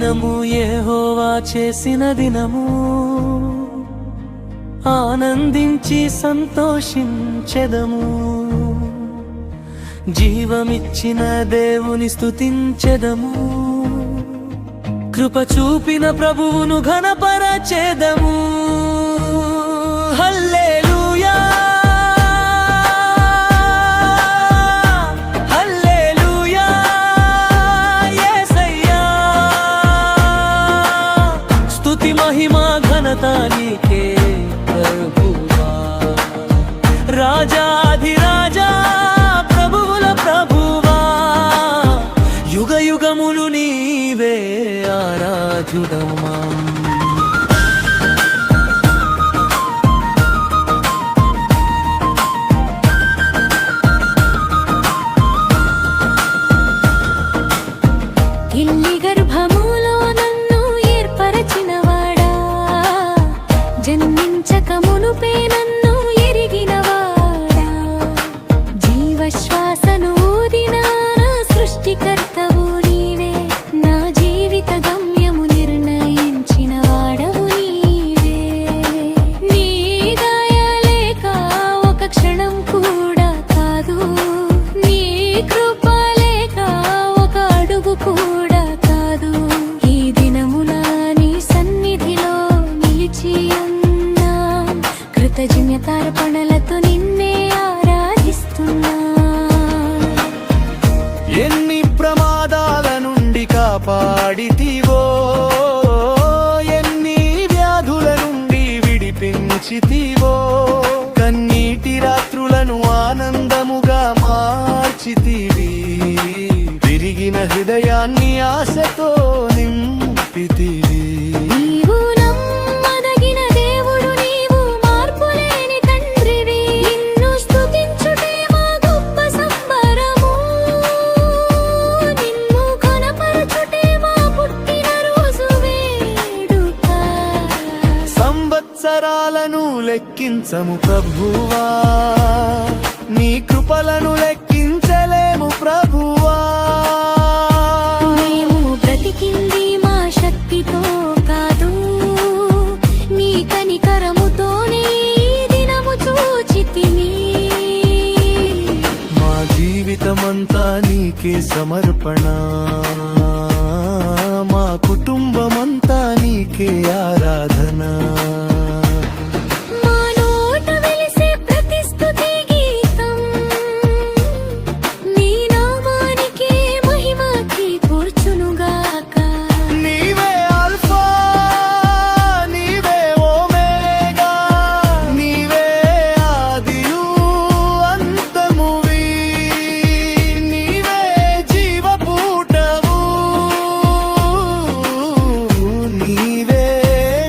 దినము యెహోవా చేసిన దినము, ఆనందించి సంతోషించెదము. జీవమిచ్చిన దేవుని స్తుతించెదము, కృప చూపిన ప్రభువును ఘనపరచెదము. హల్లెలూయా హల్లెలూయా యేసయ్యా, స్తుతి మహిమ ఘనత నీకే ప్రభువా. రాజాధిరాజా ప్రభువుల ప్రభువా, యుగ యుగములు నీవే ఆరాధ్యుడమ్మా. ఇల్లి గర్భములో నన్ను ఏర్పరచినవాడా, జన్మించక మునుపే నన్ను ఎరిగినవాడా, జీవశ్వాసను ఊదిన సృష్టికర్తవు నీవే, నా జీవిత గమ్యము నిర్ణయించిన వాడవు నీవే. నీ దయ లేక ఒక క్షణం కూడా కాదు, నీ కృప లేక ఒక అడుగు కూడా కాదు. ఈ దినమున నీ సన్నిధిలో నిలిచి ఉన్నా, కృతజ్ఞతార్పణలతో నిన్నే ఆరాధిస్తున్నా. ఎన్ని ప్రమాదాల నుండి కాపాడితివో, ఎన్ని వ్యాధుల నుండి విడిపించితివో, కన్నీటి రాత్రులను ఆనందముగా మార్చితివి, విరిగిన హృదయాన్ని ఆశతో నింపితివి. నీవు నమ్మదగిన దేవుడు, నీవు మార్పులేని తండ్రివి, నిన్ను స్తుతించుటే మా గొప్ప సంబరము, నిన్ను ఘనపరచుటే మా పుట్టిన రోజు వేడుక. సంవత్సరాలను లెక్కించము ప్రభువా, నీ కృపలను లెక్కించలేము ప్రభువా. మేము బ్రతికింది మా శక్తితో కాదు, నీ కనికరముతోనే ఈ దినము చూచితిని. మా జీవితమంతా నీకే సమర్పణ, మా కుటుంబమంతా నీకే ఆరాధన. మా నోట వెలిసే ప్రతి స్తుతి గీతం, నీ నామానికే మహిమకి కూర్చునుగాక. నీవే ఆల్ఫా, నీవే ఓమేగా, నీవే ఆదియు అంతమువి, నీవే జీవపూటవు, నీవే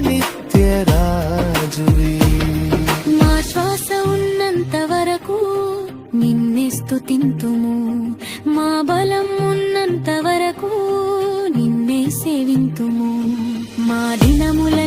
నిత్యరాజువి. మా శ్వాస ఉన్నంత వరకు నిన్నే స్తుతింతుము, మా బలం ఉన్నంత వరకు నిన్నే సేవింతుము. మా దినముల